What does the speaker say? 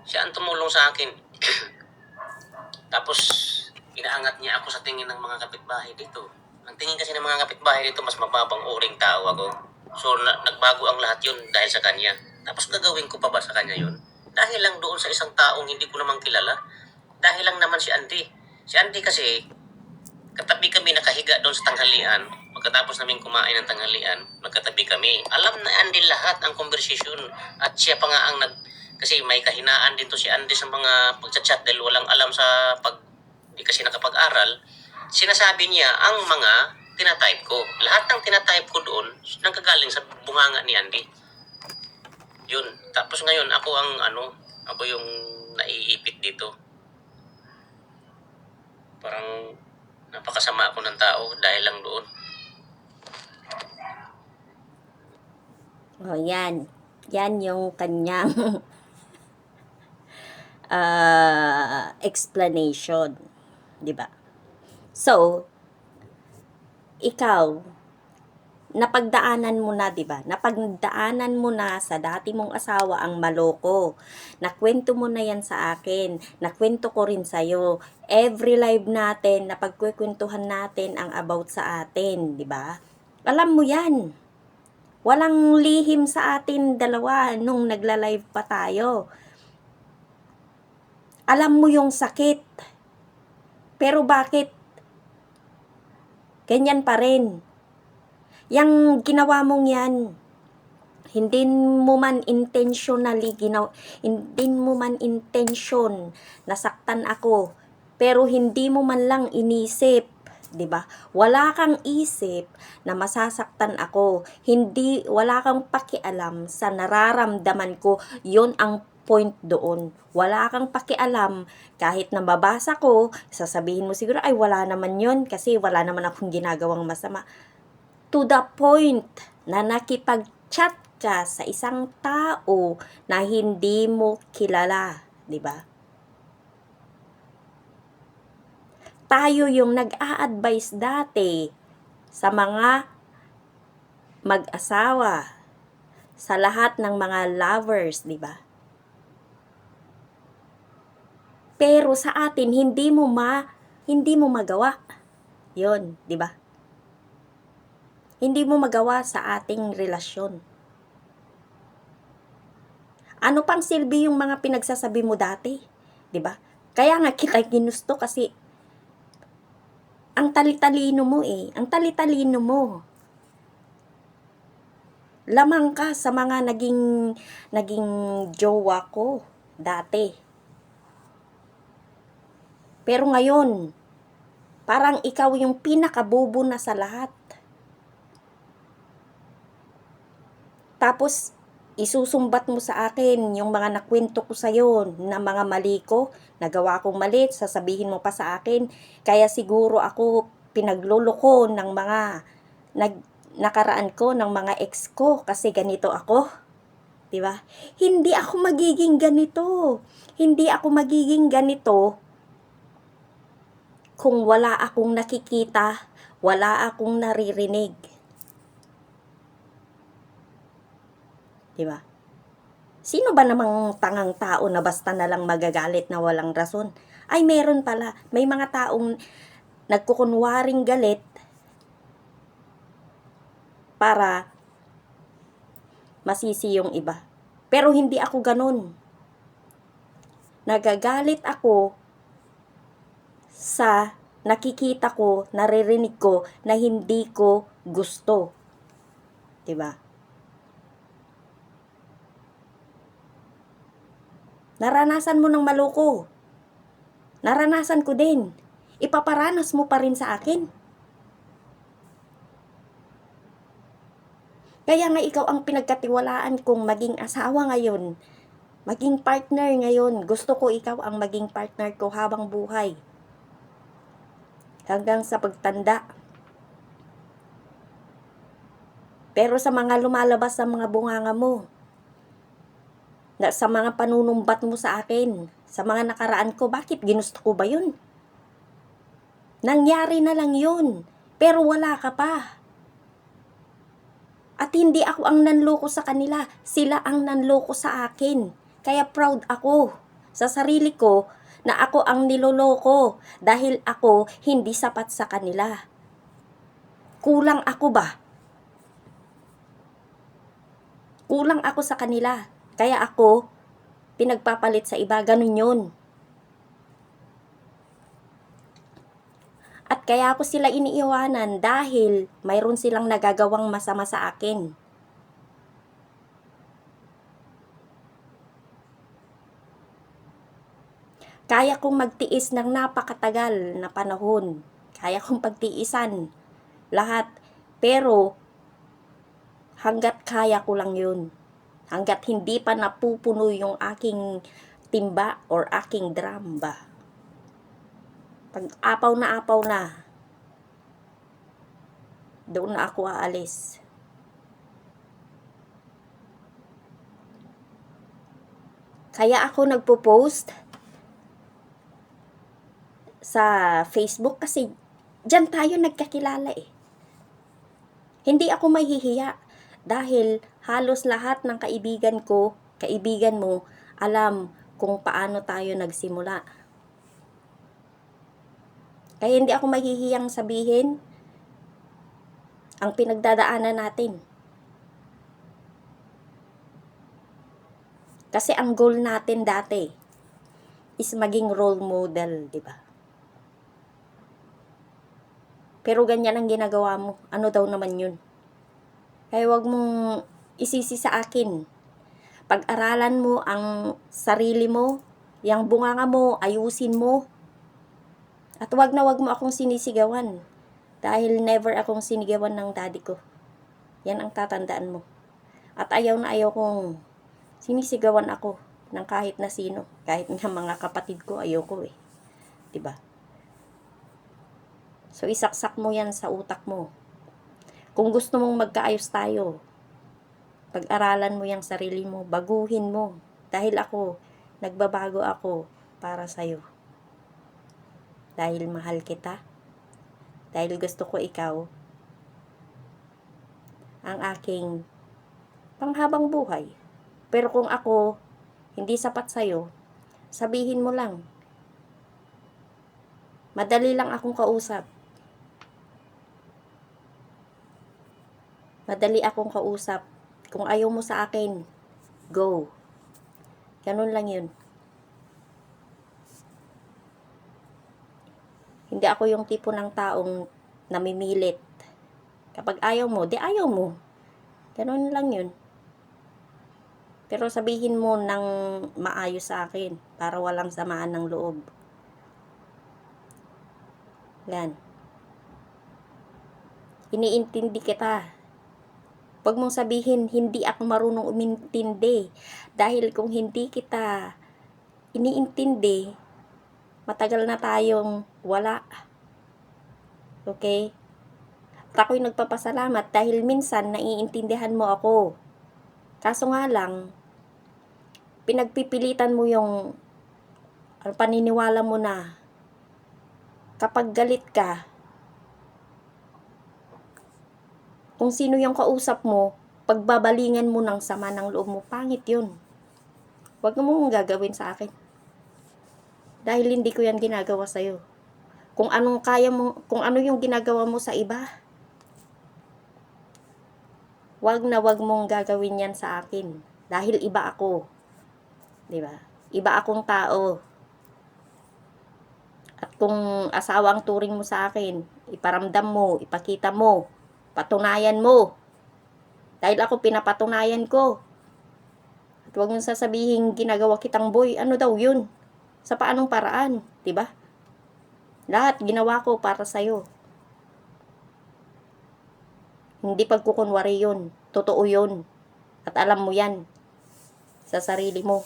Siya ang tumulong sa akin. Tapos, inaangat niya ako sa tingin ng mga kapitbahay dito. Ang tingin kasi ng mga kapitbahay dito, mas mababang uring tao ako. So, nagbago ang lahat yun dahil sa kanya. Tapos, gagawin ko pa ba sa kanya yun? Dahil lang doon sa isang taong hindi ko naman kilala. Dahil lang naman si Andy. Si Andy kasi, katabi kami nakahiga doon sa tanghalian. Pagkatapos namin kumain ng tanghalian, magkatabi kami. Alam na Andy lahat ang conversation. At siya pa nga ang kasi may kahinaan din to si Andy sa mga pagchat-chat dahil walang alam sa di kasi nakapag-aral. Sinasabi niya ang mga tinatype ko. Lahat ng tinatype ko doon, nagkagaling sa bunganga ni Andy. Yun. Tapos ngayon, ako yung naiipit dito. Parang napakasama ako ng tao dahil lang doon. O, yan. Yan yung kanyang explanation. Diba? So, ikaw, napagdaanan mo na, diba? Napagdaanan mo na sa dati mong asawa ang maloko. Nakwento mo na yan sa akin. Nakwento ko rin sa'yo. Every live natin, napagkukwentuhan natin ang about sa atin, diba? Alam mo yan. Walang lihim sa atin dalawa nung nagla-live pa tayo. Alam mo yung sakit. Pero bakit ganyan pa rin? Yang ginawa mong yan, hindi mo man intentionally hindi mo man intention nasaktan ako, pero hindi mo man lang inisip, 'di ba? Wala kang isip na masasaktan ako. Wala kang pakialam sa nararamdaman ko. 'Yon ang point doon. Wala kang pakialam. Kahit nababasa ko, sasabihin mo siguro, ay wala naman 'yon kasi wala naman akong ginagawang masama. To the point na nakipag-chat ka sa isang tao na hindi mo kilala, 'di ba? Tayo yung nag-a-advise dati sa mga mag-asawa, sa lahat ng mga lovers, 'di ba? Pero sa atin hindi mo magawa. 'Yon, 'di ba? Hindi mo magawa sa ating relasyon. Ano pang silbi yung mga pinagsasabi mo dati, 'di ba? Kaya nga kita ginusto kasi ang talitalino mo ang talitalino mo. Lamang ka sa mga naging jowa ko dati. Pero ngayon, parang ikaw yung pinakabobo na sa lahat. Tapos, isusumbat mo sa akin yung mga nakwento ko sa'yo na mga mali ko, nagawa kong mali, sasabihin mo pa sa akin, kaya siguro ako pinagluloko ng mga nakaraan ko, ng mga ex ko, kasi ganito ako. Diba? Hindi ako magiging ganito. Hindi ako magiging ganito kung wala akong nakikita, wala akong naririnig. Diba? Sino ba namang tangang tao na basta na lang magagalit na walang rason? Ay, meron pala. May mga taong nagkukunwaring galit para masisi yung iba. Pero hindi ako ganun. Nagagalit ako sa nakikita ko, naririnig ko na hindi ko gusto. 'Di ba? Naranasan mo ng maloko. Naranasan ko din. Ipaparanas mo pa rin sa akin. Kaya nga ikaw ang pinagkatiwalaan kong maging asawa ngayon. Maging partner ngayon. Gusto ko ikaw ang maging partner ko habang buhay. Hanggang sa pagtanda. Pero sa mga lumalabas sa mga bunganga mo, sa mga panunumbat mo sa akin, sa mga nakaraan ko, bakit ginusto ko ba yun? Nangyari na lang yun, pero wala ka pa. At hindi ako ang nanloko sa kanila, sila ang nanloko sa akin. Kaya proud ako. sa sarili ko na ako ang niloloko dahil ako hindi sapat sa kanila. Kulang ako ba? Kulang ako sa kanila. Kaya ako pinagpapalit sa iba. Ganun yun. At kaya ako sila iniiwanan dahil mayroon silang nagagawang masama sa akin. Kaya kong magtiis ng napakatagal na panahon. Kaya kong pagtiisan lahat. Pero hanggat kaya ko lang yun. Hanggat hindi pa napupuno yung aking timba or aking drum ba. Pag apaw na, doon na ako aalis. Kaya ako nagpo-post sa Facebook kasi dyan tayo nagkakilala eh. Hindi ako mahihiya dahil halos lahat ng kaibigan ko, kaibigan mo, alam kung paano tayo nagsimula. Kaya hindi ako mahihiyang sabihin ang pinagdadaanan natin. Kasi ang goal natin dati is maging role model, di ba? Pero ganyan ang ginagawa mo. Ano daw naman yun? Kaya wag mong isisi sa akin. Pag-aralan mo ang sarili mo, yung bunganga mo, ayusin mo. At wag na wag mo akong sinisigawan. Dahil never akong sinigawan ng daddy ko. Yan ang tatandaan mo. At ayaw na ayaw kong sinisigawan ako ng kahit na sino. Kahit nga mga kapatid ko, ayaw ko eh. Diba? So, isaksak mo yan sa utak mo. Kung gusto mong magkaayos tayo, pag-aralan mo yung sarili mo, baguhin mo. Dahil ako, nagbabago ako para sa'yo. Dahil mahal kita. Dahil gusto ko ikaw ang aking panghabang buhay. Pero kung ako, hindi sapat sa'yo, sabihin mo lang. Madali lang akong kausap. Madali akong kausap. Kung ayaw mo sa akin, go. Ganun lang yun. Hindi ako yung tipo ng taong namimilit. Kapag ayaw mo, di ayaw mo. Ganun lang yun. Pero sabihin mo ng maayos sa akin para walang samaan ng loob. Yan. Iniintindi kita. Huwag mong sabihin, hindi ako marunong umintindi. Dahil kung hindi kita iniintindi, matagal na tayong wala. Okay? At ako'y nagpapasalamat dahil minsan naiintindihan mo ako. Kaso nga lang, pinagpipilitan mo yung paniniwala mo na kapag galit ka, kung sino yung kausap mo, pagbabalingan mo ng sama ng loob mo, pangit yun. Huwag mong gagawin sa akin. Dahil hindi ko yan ginagawa sa'yo. Kung anong kaya mo, kung ano yung ginagawa mo sa iba, wag na wag mong gagawin yan sa akin. Dahil iba ako. Diba? Iba akong tao. At kung asawa ang turing mo sa akin, iparamdam mo, ipakita mo, patunayan mo. Dahil ako pinapatunayan ko. At huwag mong sasabihin ginagawa kitang boy. Ano daw yun? Sa paanong paraan? Diba? Lahat ginawa ko para sa'yo. Hindi pagkukunwari yun. Totoo yun. At alam mo yan. Sa sarili mo.